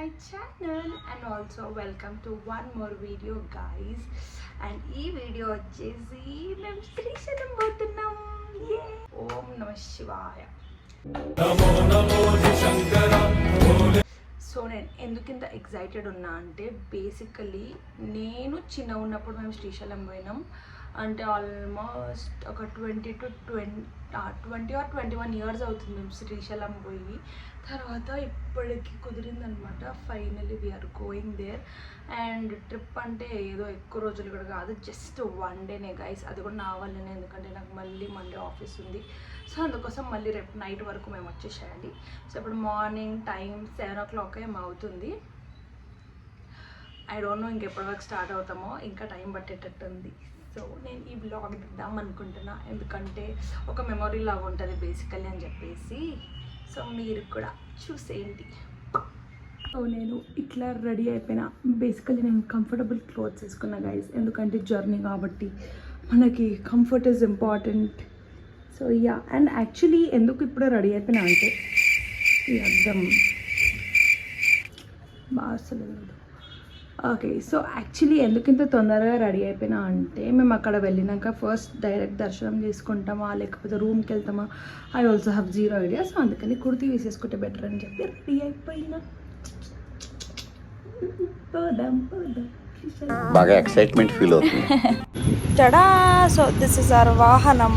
my channel and also welcome to one more video guys. And ee video vachesi mem Srisailam పోతున్నాం. ఓం నమః శివాయ. So నేను ఎందుకు ఇంత ఎక్సైటెడ్ ఉన్నా అంటే బేసికలీ నేను చిన్న ఉన్నప్పుడు మేము శ్రీశైలం పోయినాం. అంటే ఆల్మోస్ట్ ఒక 20 or 21 ఇయర్స్ అవుతుంది మేము శ్రీశైలం పోయి. తర్వాత ఇప్పటికి కుదిరిందనమాట. Finally we are going there. And trip అంటే ఏదో ఎక్కువ రోజులు కూడా కాదు, జస్ట్ 1 డేనే గైస్. అది కూడా నా వల్లనే, ఎందుకంటే నాకు మళ్ళీ మండే ఆఫీస్ ఉంది. సో అందుకోసం మళ్ళీ రేపు నైట్ వరకు మేము వచ్చేసేయాలి. సో ఇప్పుడు మార్నింగ్ టైం 7 o'clock ఏమో అవుతుంది. ఐ డోంట్ నో ఇంకెప్పటి వరకు స్టార్ట్ అవుతామో, ఇంకా టైం పట్టేటట్టుంది. సో నేను ఈ బ్లాగ్ దిద్దాం అనుకుంటున్నా, ఎందుకంటే ఒక మెమొరీ లాగా ఉంటుంది బేసికల్లీ అని చెప్పేసి. సో మీరు కూడా చూసేయండి. సో నేను ఇట్లా రెడీ అయిపోయినా. బేసికల్లీ నేను కంఫర్టబుల్ క్లోత్స్ వేసుకున్నా గైస్, ఎందుకంటే జర్నీ కాబట్టి మనకి comfort is important. So yeah, and actually ఎందుకు ఇప్పుడు రెడీ అయిపోయినా అంటే ఈ అర్థం బాగా. ఓకే, సో యాక్చువల్లీ ఎందుకు ఇంత తొందరగా రెడీ అయిపోయినా అంటే మేము అక్కడ వెళ్ళినాక ఫస్ట్ డైరెక్ట్ దర్శనం చేసుకుంటామా లేకపోతే రూమ్కి వెళ్తామా, I also have zero idea. So అందుకని కుర్తీ వేసేసుకుంటే బెటర్ అని చెప్పి రెడీ అయిపోయినా. బాగా ఎక్సైట్మెంట్ ఫీల్ అవుతుంది. Tada! So this is our వాహనం.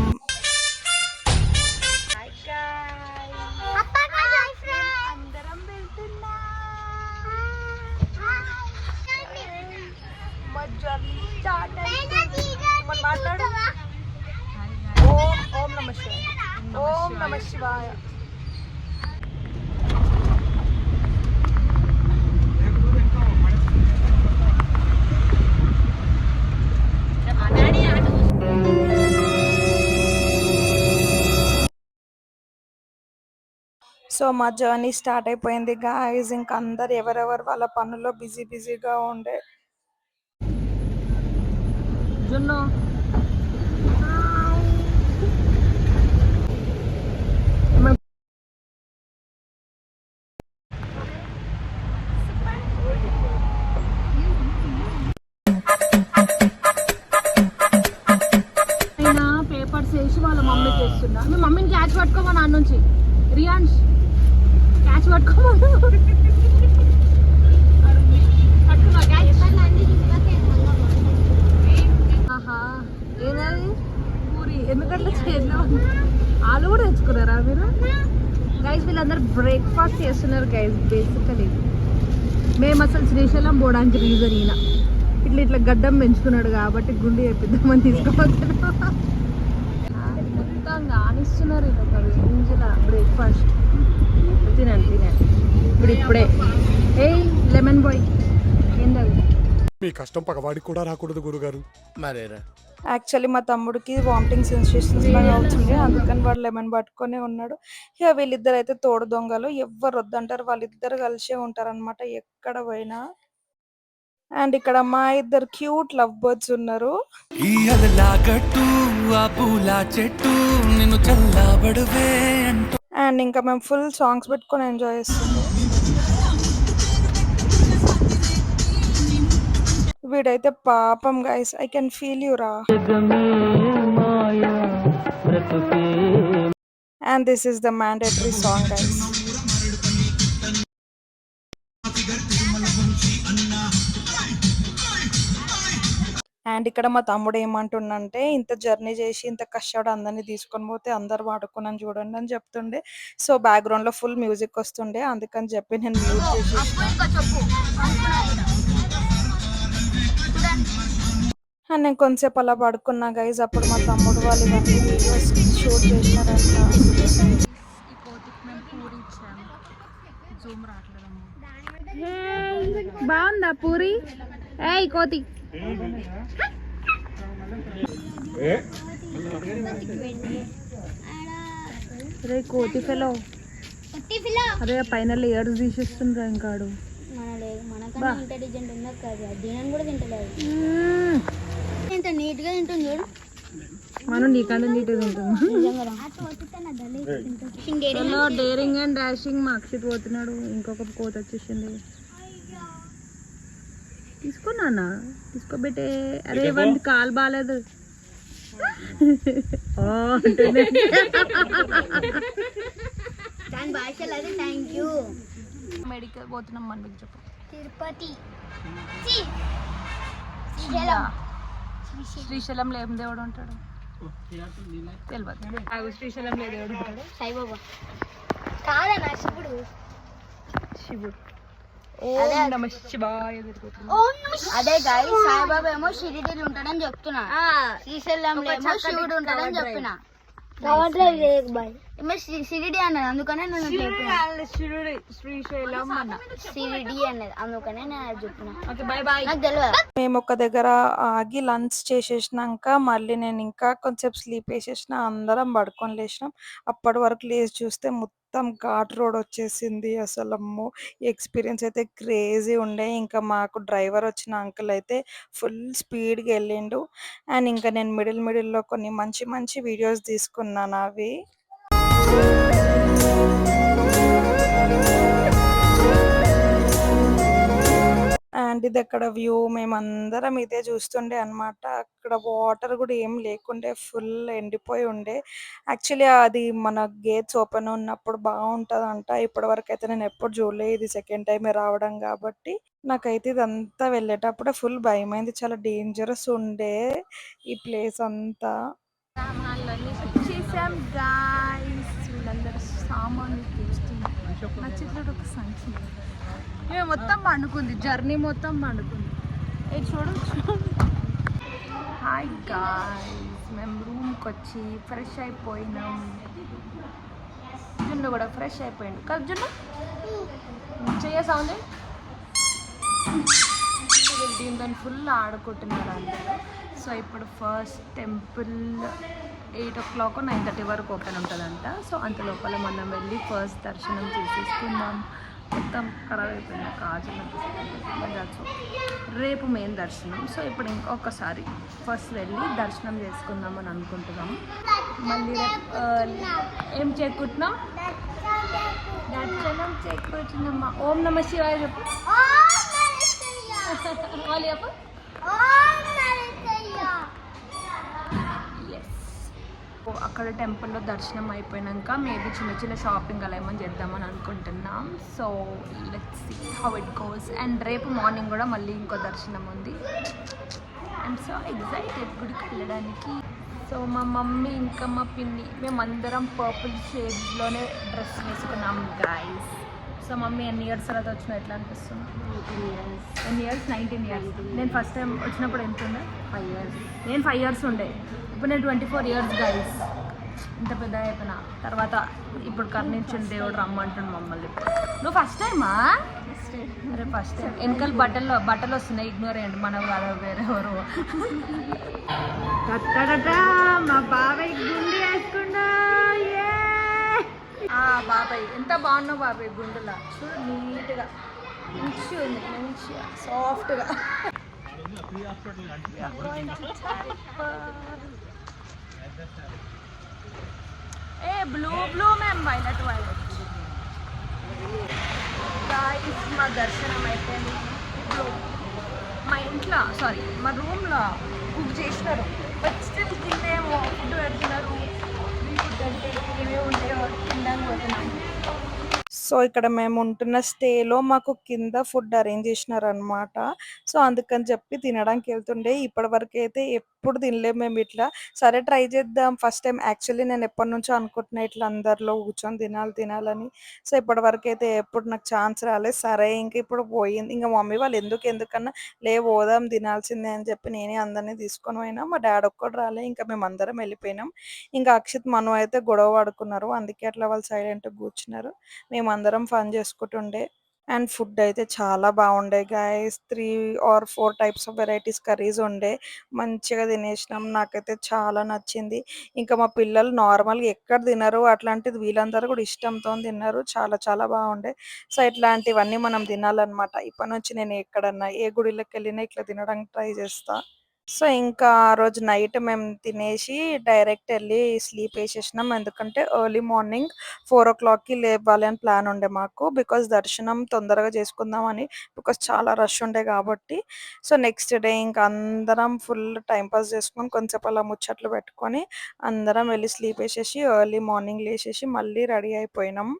ఓం నమః శివాయ. సో మా జర్నీ స్టార్ట్ అయిపోయింది గాయ్స్. ఇంకా అందరు ఎవరెవరు వాళ్ళ పనుల్లో బిజీగా ఉండే. జున్ను పేపర్స్ వేసి వాళ్ళ మమ్మీ చేస్తున్నా. మీ మమ్మీని క్యాచ్ పట్టుకోమా నాన్న నుంచి. రియాన్స్ క్యాచ్ పట్టుకోమా. ఏదది పూరి ఎందుకంటే చేద్దాం. ఆలు కూడా తెచ్చుకున్నారా మీరు గైస్? వీళ్ళందరూ బ్రేక్ఫాస్ట్ చేస్తున్నారు గైస్. బేసికలీ మేము అసలు శ్రీశైలం పోవడానికి రీజన్ ఈయన ఇట్లా గడ్డం పెంచుకున్నాడు కాబట్టి గుండె చెప్పిద్దామని తీసుకోవద్దు. మొత్తం కానిస్తున్నారు ఇది ఒక రేంజ్ల బ్రేక్ఫాస్ట్. తినండి ఇప్పుడే. ఏయ్ లెమన్ బాయ్ ఏంటది? మీ కష్టం పగవాడికి కూడా రాకూడదు గురుగారు. మరేరా యాక్చువల్లీ మా తమ్ముడికి వామిటింగ్ సెన్సేషన్స్ లాగా అవుతుంది, అందుకని వాడు లెమన్ పట్టుకొని ఉన్నాడు. ఇక వీళ్ళిద్దరు అయితే తోడు దొంగలు, ఎవ్వరు వద్దంటారు. వాళ్ళిద్దరు కలిసే ఉంటారు అనమాట ఎక్కడ పోయినా. అండ్ ఇక్కడ మా ఇద్దరు క్యూట్ లవ్ బర్డ్స్ ఉన్నారు. అండ్ ఇంకా మేము ఫుల్ సాంగ్స్ పెట్టుకొని ఎంజాయ్ చేస్తున్నాం. వీడైతే పాపం guys, I can feel you రా. And this is the mandatory song guys. And ఇక్కడ మా తమ్ముడు ఏమంటుండంటే, ఇంత జర్నీ చేసి ఇంత కష్టపడి అందరినీ తీసుకొని పోతే అందరు వాడుకున్నాను చూడండి అని చెప్తుండే. సో బ్యాక్గ్రౌండ్ లో ఫుల్ మ్యూజిక్ వస్తుండే, అందుకని చెప్పి నేను మ్యూట్ చేసి అండ్ నేను కొంచెంసేపు అలా పడుకున్నా గైజ్. అప్పుడు మా తమ్ముడు వాళ్ళు ఇవన్నీ వీడియోస్ షూట్ చేసినారంట. బాగుందా పూరి? ఏయ్ కోతి, రే కోతి ఫెలో, అరే పైన లేయర్స్ తీసేస్తుండ్రా ఇంకాడు. నీట్గా తింటుంది చూడు. మనం నీకన్నా నీట్గా తింటాము. డేరింగ్ అండ్ డాషింగ్ మా అక్షిత్ పోతున్నాడు. ఇంకొక కోత వచ్చేసింది. తీసుకున్నానా తీసుకోబెట్టే అరే వంది కాలు బాగాలేదు అంటుంది దాని భాషలో అది థ్యాంక్ యూ. మెడికల్ పోతున్నాం మనకి చెప్పు తిరుపతి శ్రీశైలంలో ఏం దేవుడు ఉంటాడు తెలియదు శ్రీశైలంలో ఏ దేవుడు ఉంటాడు సాయిబాబా కాదన్నా శివుడు. శివుడు అదే. ఓం నమః శివాయ తిరుగుతుంది. అదే గాయ సాయిబాబా ఏమో షిరిడీలు ఉంటాడని చెప్తున్నా, శ్రీశైలంలో ఏమో శివుడు ఉంటాడని చెప్పిన. ఏమో షిరిడి అన్నది అందుకనే నేను చెప్పిన. శివుడు శ్రీశైలం అన్న షిరిడి అన్నది అందుకనే నేను అది చెప్పిన. Okay bye bye. నాకు తెలియదు. మేము ఒక దగ్గర ఆగి లంచ్ చేసేసినాక మళ్ళీ నేను ఇంకా కొంచెం స్లీప్ వేసేసిన, అందరం పడుకొని లేచినాం. అప్పటి వరకు లేచి చూస్తే మొత్తం ఘాట్ రోడ్ వచ్చేసింది. అసలు అమ్మో ఎక్స్పీరియన్స్ అయితే క్రేజీ ఉండే. ఇంకా మాకు డ్రైవర్ వచ్చిన అంకుల్ అయితే ఫుల్ స్పీడ్గా వెళ్ళిండు. అండ్ ఇంకా నేను మిడిల్లో కొన్ని మంచి మంచి వీడియోస్ తీసుకున్నాను అవి. అండ్ ఇది అక్కడ వ్యూ మేమందరం ఇదే చూస్తుండే అన్నమాట. అక్కడ వాటర్ కూడా ఏం లేకుండే, ఫుల్ ఎండిపోయి ఉండే. యాక్చువల్లీ అది మన గేట్స్ ఓపెన్ ఉన్నప్పుడు బాగుంటుందంట. ఇప్పటి వరకు అయితే నేను ఎప్పుడు చూడలేదు, ఇది సెకండ్ టైం రావడం కాబట్టి. నాకైతే ఇదంతా వెళ్ళేటప్పుడే ఫుల్ భయమైంది, చాలా డేంజరస్ ఉండే ఈ ప్లేస్ అంతా. సామాన్లన్నీ వచ్చేసాం గాయ్స్. వీళ్ళందరూ సామాన్లు తీస్తున్నారు. నచ్చితే ఒక సంఖ్య మేము మొత్తం పండుకుంది, జర్నీ మొత్తం పండుకుంది. చూడు హాయ్ గాయ్స్, మేము రూమ్కి వచ్చి ఫ్రెష్ అయిపోయినాం. జున్ను కూడా ఫ్రెష్ అయిపోయింది కదా జున్ను, చెయ్య సౌండ్. దీంతో ఫుల్ ఆడుకుంటున్నారు అందరూ. సో ఇప్పుడు ఫస్ట్ టెంపుల్ 8 o'clock 9:30 వరకు ఓపెన్ ఉంటుందంట. సో అంత లోపల మనం వెళ్ళి ఫస్ట్ దర్శనం చేసేసుకుందాం. మొత్తం ఖరాబ్ అయిపోయింది కాజు. రేపు మెయిన్ దర్శనం. సో ఇప్పుడు ఇంకొకసారి ఫస్ట్ వెళ్ళి దర్శనం చేసుకుందామని అనుకుంటున్నాం. మళ్ళీ ఏం చేకూర్చున్నాం, దర్శనం చేకూర్చున్నామా. ఓం నమః శివాయ చెప్పు. వాళ్ళు చెప్పు. అక్కడ టెంపుల్లో దర్శనం అయిపోయాక మేబీ చిన్న చిన్న షాపింగ్ అలా ఏమని చేద్దామని అనుకుంటున్నాం. So let's see how it goes. And రేపు మార్నింగ్ కూడా మళ్ళీ ఇంకో దర్శనం ఉంది. ఐఎమ్ సో ఎగ్జైటెడ్ గుడికి వెళ్ళడానికి. సో మా మమ్మీ ఇంకా మా పిన్ని మేమందరం పర్పుల్ షేడ్లోనే డ్రెస్ వేసుకున్నాం గాయ్స్. సో మమ్మీ ఎన్ని ఇయర్స్ తర్వాత వచ్చినా ఎట్లా అనిపిస్తుంది? 10 years 19 years. నేను ఫస్ట్ టైం వచ్చినప్పుడు ఎంత ఉండే? 5 years. నేను 5 years ఉండే. ఇప్పుడు నేను 24 years గాయ్స్. ఇంత పెద్ద అయిపోయినా తర్వాత ఇప్పుడు కర్ణించిన దేవుడు రమ్మంటుండు మమ్మల్ని. నువ్వు ఫస్ట్ టైమా? అరే ఫస్ట్ టైం. వెనకాల బట్టలు వస్తున్నాయి, ఇగ్నోర్ అయ్యండి, మనం కాదు వేరెవరు. మా బాబాయ్ గుండు వేసుకున్నా. బాబాయ్ ఎంత బాగున్నావు బాబాయ్, గుండులా చూడు నీట్గా మంచిగా ఉంది, మంచిగా సాఫ్ట్గా. ఏ బ్లూ మ్యామ్, వైలెట్. గాయ్స్ మా దర్శనం అయిపోయింది. ఇప్పుడు మా ఇంట్లో మా రూమ్లో కుక్ చేసినారు, బట్ స్టిల్ తినేమో ఫుడ్ పెడుతున్నారు. ఫుడ్ అంటే ఏమేమి ఉంటాయో తినడానికి పోతున్నాం. సో ఇక్కడ మేము ఉంటున్న స్టేలో మాకు కింద ఫుడ్ అరేంజ్ చేసినారనమాట. సో అందుకని చెప్పి తినడానికి వెళ్తుండే. ఇప్పటి వరకు అయితే ఎప్పుడు తినలేము మేము ఇట్లా. సరే ట్రై చేద్దాం ఫస్ట్ టైం. యాక్చువల్లీ నేను ఎప్పటి నుంచో అనుకుంటున్నా ఇట్లా అందరిలో కూర్చొని తినాలని. సో ఇప్పటి వరకు అయితే ఎప్పుడు నాకు ఛాన్స్ రాలేదు. సరే ఇంక ఇప్పుడు పోయింది. ఇంకా మమ్మీ వాళ్ళు ఎందుకన్నా పోదాం తినాల్సిందే అని చెప్పి నేనే అందరినీ తీసుకొని పోయినా. మా డాడీ ఒక్కడు రాలే, ఇంకా మేము అందరం వెళ్ళిపోయినాం. ఇంకా అక్షిత్ మను అయితే గొడవ పడుకున్నారు, అందుకే అట్లా వాళ్ళు సైలెంట్గా కూర్చున్నారు. మేము అందరం ఫన్ చేసుకుంటుండే. అండ్ ఫుడ్ అయితే చాలా బాగుండే guys. 3 or 4 types of varieties curries ఉండే. మంచిగా తినేసినాం, నాకైతే చాలా నచ్చింది. ఇంకా మా పిల్లలు నార్మల్గా ఎక్కడ తినరు, అట్లాంటిది వీళ్ళందరూ కూడా ఇష్టంతో తిన్నారు. చాలా చాలా బాగుండే. సో ఇట్లాంటివన్నీ మనం తినాలన్నమాట. ఇప్పటి నుంచి నేను ఎక్కడన్నా ఏ గుడిలోకి వెళ్ళినా ఇట్లా తినడానికి ట్రై చేస్తా. సో, ఇంకా ఆ రోజు నైట్ మేము తినేసి డైరెక్ట్ ఎళ్లి స్లీప్ ఏసేసినాం. ఎందుకంటే ఎర్లీ మార్నింగ్ 4:00కి లేవాలి అని ప్లాన్ ఉండే మాకు. బికాజ్ దర్శనం తొందరగా చేసుకుందామని. బికాజ్ చాలా రష్ ఉండే కాబట్టి. సో, నెక్స్ట్ డే ఇంక అందరం ఫుల్ టైమ్ పాస్ చేసుకొని కొంసేపు అలా ముచ్చట్లు పెట్టుకొని అందరం వెళ్లి స్లీప్ ఏసేసి ఎర్లీ మార్నింగ్ లేసేసి మళ్ళీ రెడీ అయిపోయినాం.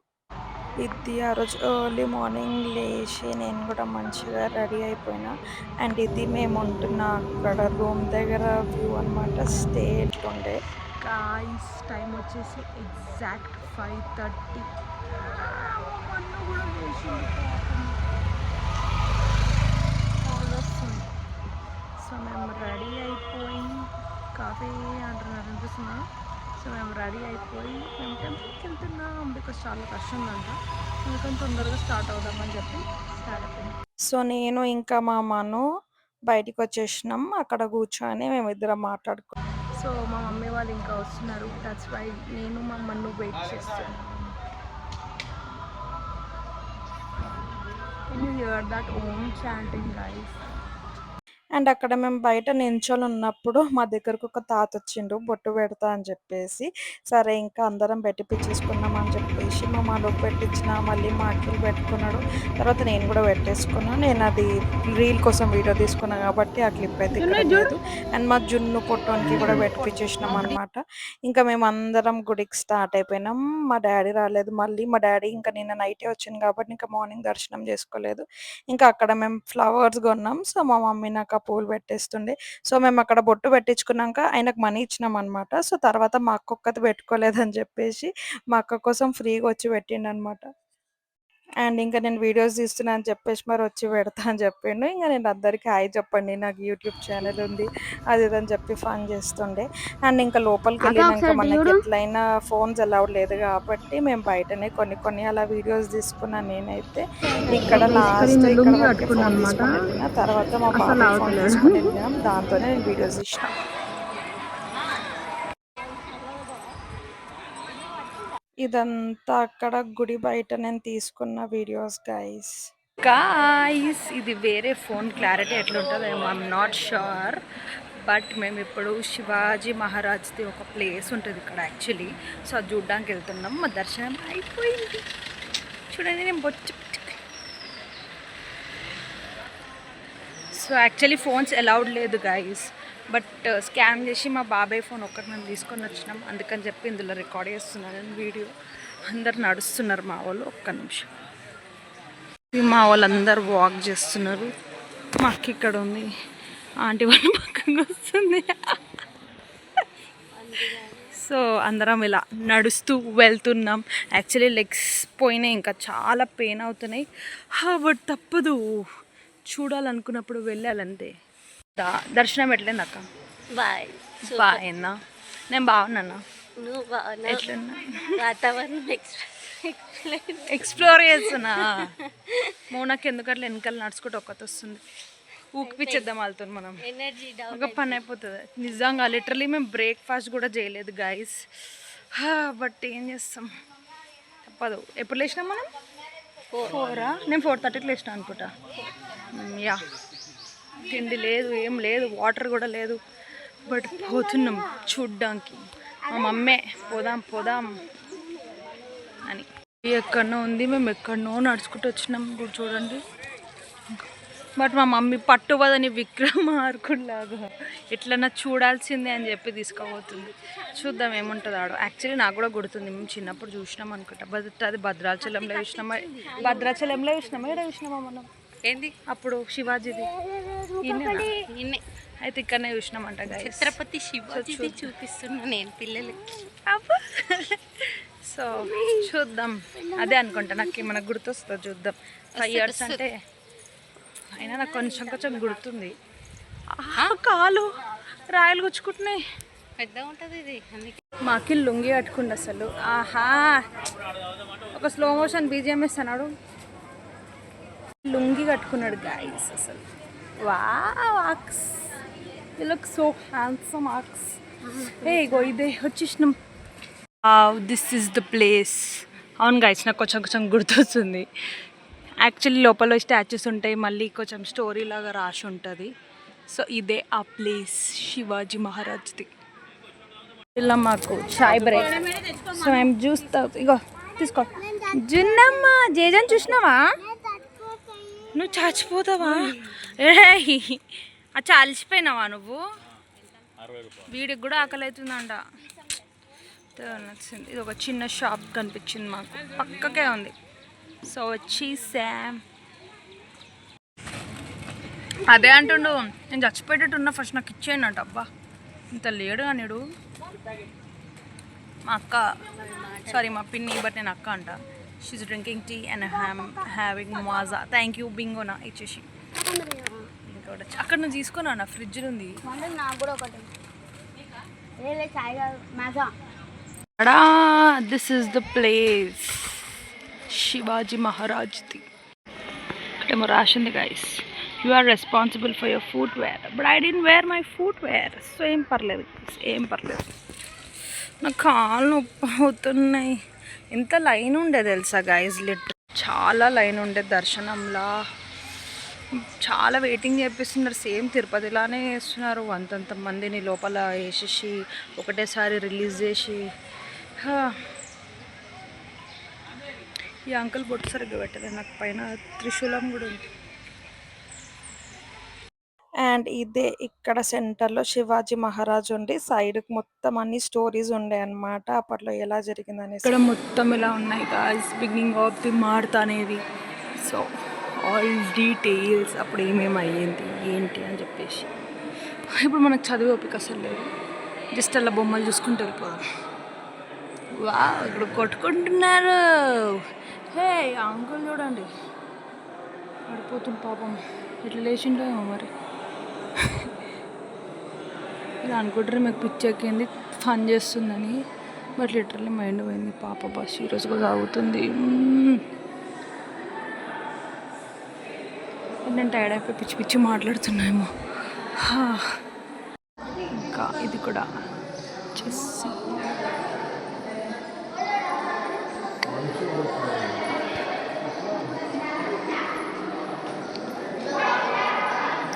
ఇది ఆ రోజు ఎర్లీ మార్నింగ్ లేచి నేను కూడా మంచిగా రెడీ అయిపోయినా. అండ్ ఇది మేము ఉంటున్న అక్కడ రూమ్ దగ్గర వ్యూ అనమాట. స్టే ఎట్లుండే. గాయ్స్ టైం వచ్చేసి ఎగ్జాక్ట్ 5:30. మన్ను కూడా చేసింది పాపం. కాల్ వస్తుంది. సో మేము రెడీ అయిపోయి కాఫీ అంటున్నారు అనిపిస్తున్నా. సో మేము రెడీ అయిపోయి మేము టెంపుల్కి వెళ్తున్నాం. బికాస్ చాలా రష్ ఉందంట. అందుకని తొందరగా స్టార్ట్ అవుదామని చెప్పి స్టార్ట్ అయిపోయింది. సో నేను ఇంకా మా మను బయటికి వచ్చేసినాం. అక్కడ కూర్చొని మేమిద్దరం మాట్లాడుకున్నాం. సో మా మమ్మీ వాళ్ళు ఇంకా వస్తున్నారు. దట్స్ వై నేను మా మన్ను వెయిట్ చేస్తాను. Can you here that ohm chanting guys? And అక్కడ మేము బయట నించొని ఉన్నప్పుడు మా దగ్గరకు ఒక తాత వచ్చిండు బొట్టు పెడతా అని చెప్పేసి. సరే ఇంకా అందరం పెట్టిపిచ్చేసుకున్నాం అని చెప్పేసి మా మనుకు పెట్టించిన, మళ్ళీ మా అఖిల్ పెట్టుకున్నాడు. తర్వాత నేను కూడా పెట్టేసుకున్నాను. నేను అది రీల్ కోసం వీడియో తీసుకున్నాను కాబట్టి ఆ క్లిప్ అయితే ఇక్కడ లేదు. అండ్ మా జున్ను పొట్టోనికి కూడా పెట్టిపిచ్చేసినాం అనమాట. ఇంకా మేము అందరం గుడికి స్టార్ట్ అయిపోయినాం. మా డాడీ రాలేదు. మళ్ళీ మా డాడీ ఇంకా నిన్న నైటే వచ్చింది కాబట్టి ఇంకా మార్నింగ్ దర్శనం చేసుకోలేదు. ఇంకా అక్కడ మేము ఫ్లవర్స్ కొన్నాం. సో మా మమ్మీ నాకు ఆ పూలు పెట్టేస్తుండే. సో మేము అక్కడ బొట్టు పెట్టించుకున్నాక ఆయనకు మనీ ఇచ్చినాం అనమాట. సో తర్వాత మా అక్క ఒక్కతి పెట్టుకోలేదని చెప్పేసి మా అక్క కోసం ఫ్రీగా వచ్చి పెట్టిండనమాట. అండ్ ఇంకా నేను వీడియోస్ తీస్తున్నా అని చెప్పేసి మరి వచ్చి పెడతా అని చెప్పిండు. ఇంకా నేను అందరికీ హాయ్ చెప్పండి, నాకు యూట్యూబ్ ఛానల్ ఉంది అది ఇది అని చెప్పి ఫన్ చేస్తుండే. అండ్ ఇంకా లోపలికి వెళ్ళినాక మనకి ఎట్లయినా ఫోన్స్ అలౌడ్ లేదు కాబట్టి మేము బయటనే కొన్ని అలా వీడియోస్ తీసుకున్నాను నేనైతే. ఇక్కడ లాస్ట్ ఇక్కడ వరకు ఫోన్ తీసుకొని వెళ్ళిన తర్వాత మా బాబాయ్ ఫోన్ తీసుకొని వెళ్ళినాం. దాంతోనే నేను వీడియోస్ తీసిన. ఇదంతా అక్కడ గుడి బయట నేను తీసుకున్న వీడియోస్ గైస్. గాయ్స్ ఇది వేరే ఫోన్ క్లారిటీ ఎట్లుంటుందేమో ఐఎమ్ నాట్ షూర్. బట్ మేము ఇప్పుడు శివాజీ మహారాజ్ది ఒక ప్లేస్ ఉంటుంది ఇక్కడ యాక్చువల్లీ. సో అది చూడడానికి వెళ్తున్నాం. మా దర్శనం అయిపోయింది. చూడండి నేను బొచ్చు. సో యాక్చువల్లీ ఫోన్స్ అలౌడ్ లేదు గైస్. బట్ స్కామ్ చేసి మా బాబాయ్ ఫోన్ ఒక్కటి మేము తీసుకొని వచ్చినాం. అందుకని చెప్పి ఇందులో రికార్డ్ చేస్తున్నాను నేను వీడియో. అందరు నడుస్తున్నారు మా వాళ్ళు. ఒక్క నిమిషం. మా వాళ్ళందరూ వాక్ చేస్తున్నారు. మా అక్క ఇక్కడ ఉంది. ఆంటీ వాళ్ళ పక్కకు వస్తుంది. సో అందరం ఇలా నడుస్తూ వెళ్తున్నాం. యాక్చువల్లీ లెగ్స్ పోయినాయి, ఇంకా చాలా పెయిన్ అవుతున్నాయి. బట్ తప్పదు, చూడాలనుకున్నప్పుడు వెళ్ళాలంతే. దర్శనం ఎట్లయింది అక్క? బాగున్నా. నేను బాగున్నానా? ఎట్లున్నా? వాతావరణం ఎక్స్ప్లోర్ చేస్తున్నా. మౌనకి ఎందుకట్లా వెనకాల నడుచుకుంటూ ఒక్కటి వస్తుంది. ఊపిచ్చేద్దాం వాళ్ళతో మనం. ఒక పని అయిపోతుంది నిజంగా. లిటరలీ మేము బ్రేక్ఫాస్ట్ కూడా చేయలేదు గైస్. బట్ ఏం చేస్తాం, తప్పదు. ఎప్పుడు లేచినాం మనం? 4. నేను 4:30కి లేచినా అనుకుంటా. యా, తిండి లేదు, ఏం లేదు, వాటర్ కూడా లేదు. బట్ పోతున్నాం చూడ్డానికి. మా మమ్మే పోదాం అని. ఎక్కడనో ఉంది, మేము ఎక్కడనో నడుచుకుంటూ వచ్చినాం. ఇప్పుడు చూడండి. బట్ మా మమ్మీ పట్టువదని విక్రమార్కుడిలాగా ఎట్లన్నా చూడాల్సిందే అని చెప్పి తీసుకుపోతుంది. చూద్దాం ఏముంటుంది ఆడ. యాక్చువల్లీ నాకు కూడా గుర్తుంది, మేము చిన్నప్పుడు చూసినాం అనుకుంటా. బట్ అది భద్రాచలంలో చూసినామా? ఇక్కడ చూసినామా మనం? ఏంది అప్పుడు శివాజీది ఇన్నే అయితే ఇక్కడనే చూసినామంట. ఛత్రపతి శివాజీ చూపిస్తున్నా నేను పిల్లలకి. సో చూద్దాం. అదే అనుకుంటా, నాకు ఏమైనా గుర్తొస్తుంది. చూద్దాం. 5 years అంటే అయినా నాకు కొంచెం గుర్తుంది. కాలు రాయలు గుచ్చుకుంటున్నాయి. పెద్దగా ఉంటుంది ఇది. అందుకే మాకి లుంగి కట్టుకుండు అసలు. ఆహా, ఒక స్లో మోషన్ బీజిఎం ఇస్తున్నాడు. లుంగి కట్టుకున్నాడు గైస్ అసలు. వావ్ ఆక్స్, యు లుక్ సో హ్యాండ్సమ్ ఆక్స్. ఇగో ఇదే వచ్చేసినాం. This is the place. అవును గైస్, నాకు కొంచెం గుర్తొస్తుంది. యాక్చువల్లీ లోపల స్టాచ్యూస్ ఉంటాయి, మళ్ళీ కొంచెం స్టోరీ లాగా రాసి ఉంటుంది. సో ఇదే ఆ ప్లేస్ శివాజీ మహారాజ్ది. ఇలా మాకు చాయ్ బ్రేక్. సో మేము జ్యూస్ ఇగో తీసుకో. జున్నమ్మ జేజన్ చూసినావా? నువ్వు చచ్చిపోతావా? అచ్చా అలసిపోయినావా నువ్వు? వీడికి కూడా ఆకలి అవుతుందంట. నచ్చింది. ఇది ఒక చిన్న షాప్ కనిపించింది మాకు, పక్కకే ఉంది. సో వచ్చి శామ్ అదే అంటుండు, నేను చచ్చిపోయేటట్టున్నా ఫస్ట్ నాకు ఇచ్చేయండి అంట. అబ్బా ఇంత లేడు అనేడు. మా అక్క సారీ మా పిన్ని, బట్ నేను అక్క అంట. She's drinking tea and having Maaza. Thank you బింగోనా ఇచ్చేసి. ఇంకోటి అక్కడ నువ్వు తీసుకున్నా నా ఫ్రిడ్జ్ ఉంది. నాకు కూడా ఒకటి. This is the place Shivaji మహారాజ్ది. ఇక్కడేమో రాసింది guys, you are responsible for your footwear, but I don't wear my footwear. So ఏం పర్లేదు, ఏం పర్లేదు. నాకు కాళ్ళు నొప్పి అవుతున్నాయి. ఎంత లైన్ ఉండే తెలుసా గైస్, చాలా లైన్ ఉండే దర్శనంలా. చాలా వెయిటింగ్ చేపిస్తున్నారు, సేమ్ తిరుపతిలానే చేస్తున్నారు. అంతంత మందిని లోపల వేసేసి ఒకటేసారి రిలీజ్ చేసి. ఈ అంకుల్ బొట్టు సరిగ్గా పెట్టలేదు, నాకు పైన త్రిశూలం కూడా ఉంది. అండ్ ఇదే ఇక్కడ సెంటర్లో శివాజీ మహారాజ్ ఉండి సైడ్కి మొత్తం అన్ని స్టోరీస్ ఉండే అన్నమాట, అప్పట్లో ఎలా జరిగిందని. ఇక్కడ మొత్తం ఇలా ఉన్నాయి గాయ్స్, బిగినింగ్ ఆఫ్ ది మార్త్ అనేది. సో ఆల్ డీటెయిల్స్ అప్పుడు ఏమేమి అయ్యింది ఏంటి అని చెప్పేసి. ఇప్పుడు మనకు చదివే ఓపిక అసలు లేదు, జస్ట్ అలా బొమ్మలు చూసుకుంటూ వెళ్ళిపోదాం. వా ఇప్పుడు కొట్టుకుంటున్నారు. హే అంకుల్ చూడండి పడిపోతుంది పాపం, ఇట్లా లేచిండో ఏమో మరి. ఇలా అనుకుంటారు మీకు పిచ్చి ఎక్కింది ఫన్ చేస్తుందని, బట్ లిటరల్లీ మైండ్ పోయింది. పాప బస్ ఈరోజు కూడా తాగుతుంది. నేను టైర్డ్ అయిపోయి పిచ్చి పిచ్చి మాట్లాడుతున్నాయేమో. ఇంకా ఇది కూడా చేసి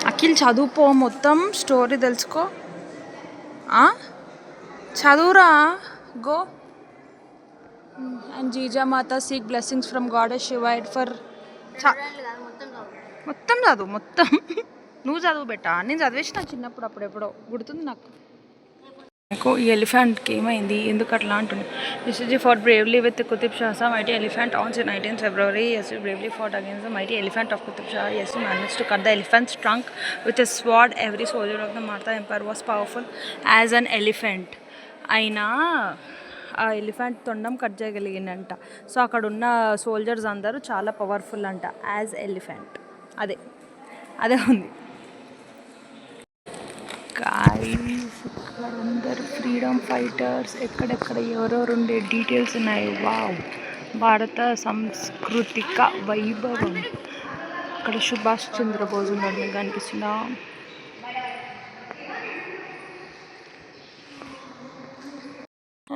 అఖిల్ చదువుపో, మొత్తం స్టోరీ తెలుసుకో. చదువురా, go. And Jijamata seek blessings from goddess Shiva for. మొత్తం చదువు, మొత్తం నువ్వు చదువు బెట్టా. నేను చదివేసిన చిన్నప్పుడు, అప్పుడెప్పుడో గుర్తుంది నాకు. ఈ ఎలిఫెంట్కి ఏమైంది, ఎందుకు అట్లా అంటుంది. Yashasvi fought bravely with Qutub Shah mighty elephant on 19 February. Yasuf bravely fought against the mighty elephant of Qutub Shah. Yasuf managed to cut the elephant's trunk with his sword. Every soldier of the Maratha Empire was powerful as an elephant. అయినా ఆ elephant తొండం cut చేయగలిగిందంట. So అక్కడ ఉన్న soldiers అందరూ చాలా powerful అంట as elephant. అదే ఉంది గాయ్స్. ఇక్కడ అందరు ఫ్రీడమ్ ఫైటర్స్, ఎక్కడెక్కడ ఎవరెవరు ఉండే డీటెయిల్స్ ఉన్నాయి. వావ్, భారత సాంస్కృతిక వైభవం. ఇక్కడ సుభాష్ చంద్రబోస్ ఉన్నాడు, మీకు కనిపిస్తుందా?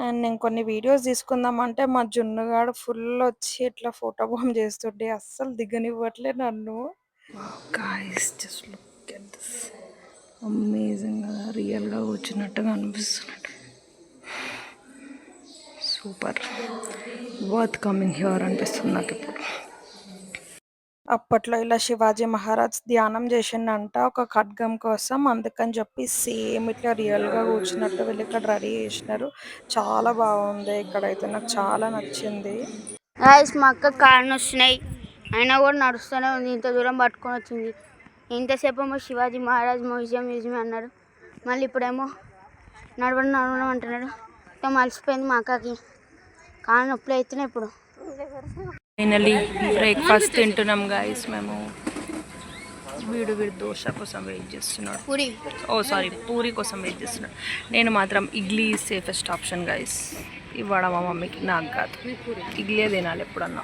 అండ్ నేను కొన్ని వీడియోస్ తీసుకుందామంటే మా జున్నుగాడు ఫుల్ వచ్చి ఇట్లా ఫోటో బాంబ్ చేస్తుండే, అస్సలు దిగనివ్వట్లే నన్ను. Guys just look at this, amazing కదా, రియల్గా వచ్చినట్టుగా అనిపిస్తున్నట్టు. సూపర్, వర్త్ కమింగ్ హియర్ అనిపిస్తుంది నాకు ఇప్పుడు. అప్పట్లో ఇలా శివాజీ మహారాజ్ ధ్యానం చేసిండంట ఒక ఖడ్గం కోసం, అందుకని చెప్పి సేమ్ ఇట్లా రియల్గా కూర్చున్నట్టు వీళ్ళు ఇక్కడ రెడీ చేసినారు. చాలా బాగుంది ఇక్కడైతే, నాకు చాలా నచ్చింది. మా అక్క కాళ్ళు వస్తున్నాయి అయినా కూడా నడుస్తూనే ఉంది, ఇంత దూరం పట్టుకొని వచ్చింది. ఇంతసేపు ఏమో శివాజీ మహారాజ్ మ్యూజియం అన్నారు, మళ్ళీ ఇప్పుడేమో నడవడం అంటున్నాడు. ఇంకా మలిసిపోయింది మా అక్కకి, కాళ్ళు నొప్పులు అవుతున్నాయి ఇప్పుడు. ఫైనలీ బ్రేక్ఫాస్ట్ తింటున్నాం గాయస్. మేము వీడు దోశ కోసం వెయిట్ చేస్తున్నాడు, పూరి కోసం వెయిట్ చేస్తున్నాడు. నేను మాత్రం ఇడ్లీ సేఫెస్ట్ ఆప్షన్ గాయస్. ఇవ్వడం మా మమ్మీకి, నాకు కాదు. ఇడ్లీ తినాలి ఎప్పుడన్నా,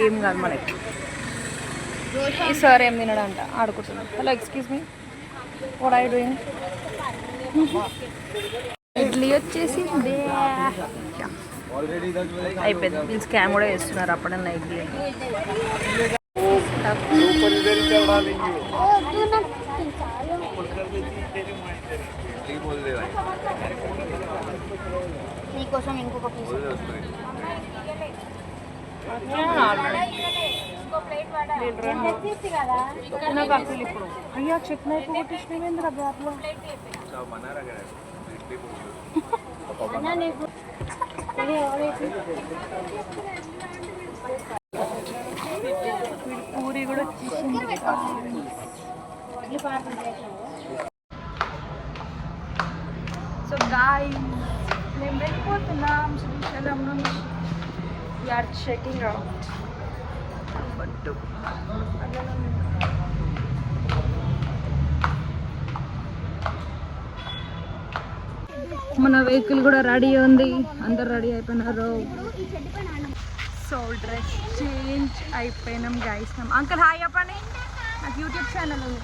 ఏం కాదు మనకి. ఈ సార్ ఏం తినడంట, ఆడుకుంటున్నాడు. Hello excuse me, what are you doing? Idli వచ్చేసి అయిపోయింది. వీళ్ళు స్కామ్ కూడా చేస్తున్నారు అప్పుడన్నా ఇడ్లీ. నీకోసం ఇంకొక పీస్ అయ్యా చెక్ అయిపోగొట్టేసినవేంద్ర బ్యాప్లో పూరి కూడా వచ్చేసింది. సో గాయ్స్ మేము వెళ్ళిపోతున్నాం శ్రీశైలం నుంచి. We're checking out. మన వెహికల్ కూడా రెడీ ఉంది, అందరు రెడీ అయిపోయినారు. సో డ్రెస్ చేంజ్ అయిపోయినాం గైస్. అంకుల్ హాయ్ చెప్పండి, నాకు యూట్యూబ్ ఛానల్ ఉంది.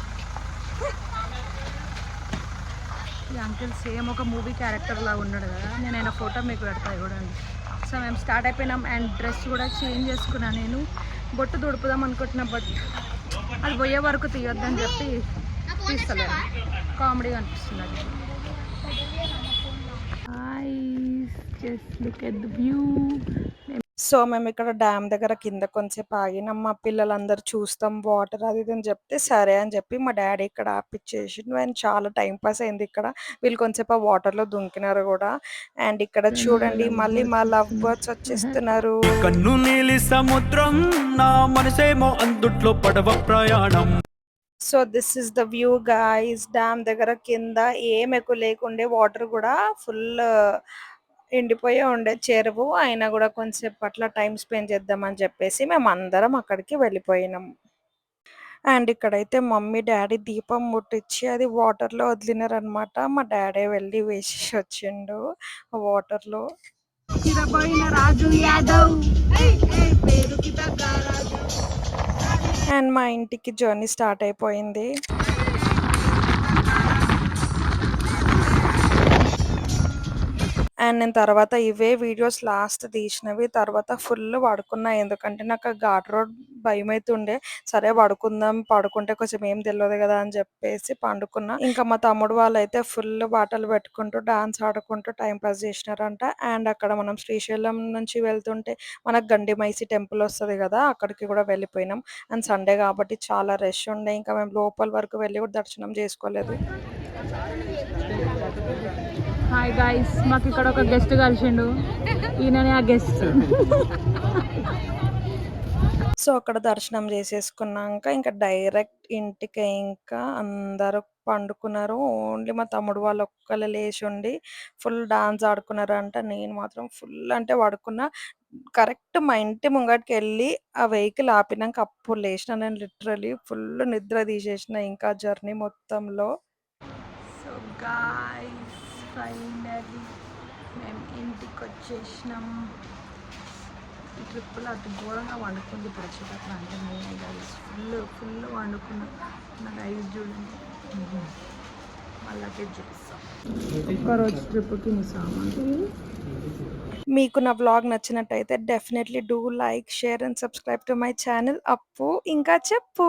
ఈ అంకుల్ సేమ్ ఒక మూవీ క్యారెక్టర్ లాగా ఉన్నాడు కదా, నేను ఆయన ఫోటో మీకు పెడతా చూడండి. సో మేము స్టార్ట్ అయిపోయినాం అండ్ డ్రెస్ కూడా చేంజ్ చేసుకున్నాను. నేను బొట్టు దుడుపుదాం అనుకుంటున్నా, బట్ అది పోయే వరకు తీయొద్దని చెప్పి తీస్తలేదు. కామెడీగా అనిపిస్తుంది అది. Just look at the view. So మేము ఇక్కడ డ్యామ్ దగ్గర కింద కొంచెంసేపు ఆగినాం. మా పిల్లలందరూ చూస్తాం వాటర్ అది ఇది అని చెప్తే సరే అని చెప్పి మా డాడీ ఇక్కడ ఆపిచ్చేసి అండ్ చాలా టైం పాస్ అయింది ఇక్కడ. వీళ్ళు కొంచెంసేపు ఆ వాటర్లో దుంకినారు కూడా. అండ్ ఇక్కడ చూడండి మళ్ళీ మా లవ్ బర్డ్స్ వచ్చేస్తున్నారు. కన్ను నీలి సముద్రం నా మనసేమో అందుట్లో పడవ ప్రయాణం. So this is the view guys. Dam దగ్గర కింద ఏం ఎక్కువ లేకుండే, వాటర్ కూడా ఫుల్ ఎండిపోయే ఉండే చెరువు. అయినా కూడా కొంచెంసేపు అట్లా టైం స్పెండ్ చేద్దామని చెప్పేసి మేము అందరం అక్కడికి వెళ్ళిపోయినాం. అండ్ ఇక్కడైతే మమ్మీ డాడీ దీపం ముట్టించి అది వాటర్లో వదిలినారనమాట. మా డాడీ వెళ్ళి వేసి వచ్చిండు వాటర్లో. అండ్ మా ఇంటికి జర్నీ స్టార్ట్ అయిపోయింది. అండ్ నేను తర్వాత ఇవే వీడియోస్ లాస్ట్ తీసినవి. తర్వాత ఫుల్ పడుకున్నా, ఎందుకంటే నాకు ఆ ఘాట్ రోడ్ భయం అవుతుండే. సరే పడుకుందాం, పడుకుంటే కొంచెం ఏం తెలియదు కదా అని చెప్పేసి పండుకున్నా. ఇంకా మా తమ్ముడు వాళ్ళు అయితే ఫుల్ పాటలు పెట్టుకుంటూ డాన్స్ ఆడుకుంటూ టైం పాస్ చేసినారంట. అండ్ అక్కడ మనం శ్రీశైలం నుంచి వెళ్తుంటే మనకు గండి మైసి టెంపుల్ వస్తుంది కదా, అక్కడికి కూడా వెళ్ళిపోయినాం. అండ్ సండే కాబట్టి చాలా రష్ ఉండే, ఇంకా మేము లోపల వరకు వెళ్ళి కూడా దర్శనం చేసుకోలేదు. హాయ్ గైస్, మాకు ఇక్కడ ఒక గెస్ట్ కలిసిండు, ఈయననే ఆ గెస్ట్. సో అక్కడ దర్శనం చేసేసుకున్నాక ఇంకా డైరెక్ట్ ఇంటికి. ఇంకా అందరూ పండుకున్నారు, ఓన్లీ మా తమ్ముడు వాళ్ళు ఒక్కళ్ళు లేచి ఉండి ఫుల్ డాన్స్ ఆడుకున్నారంట. నేను మాత్రం ఫుల్ అంటే పడుకున్నా. కరెక్ట్ మా ఇంటి ముంగటికి వెళ్ళి ఆ వెహికల్ ఆపినాక అప్పుడు లేచిన. నేను లిటరలీ ఫుల్ నిద్ర తీసేసిన ఇంకా జర్నీ మొత్తంలో. సో గాయ్స్ ఫైనల్లీ మేము ఇంటికి వచ్చేసినాం. ఈ ట్రిప్పులో అటు ఘోరంగా వండుకుంది ఇప్పుడు వచ్చేటప్పుడు. అంటే నేను గైస్ ఫుల్ వండుకున్నా. నాకు ఐదు చూడండి, మళ్ళీ చూపిస్తాం. ఒక్కరోజు ట్రిప్కి మీ సామాన్. మీకు నా వ్లాగ్ నచ్చినట్టయితే definitely do like, share and subscribe to my channel అప్పు ఇంకా చెప్పు.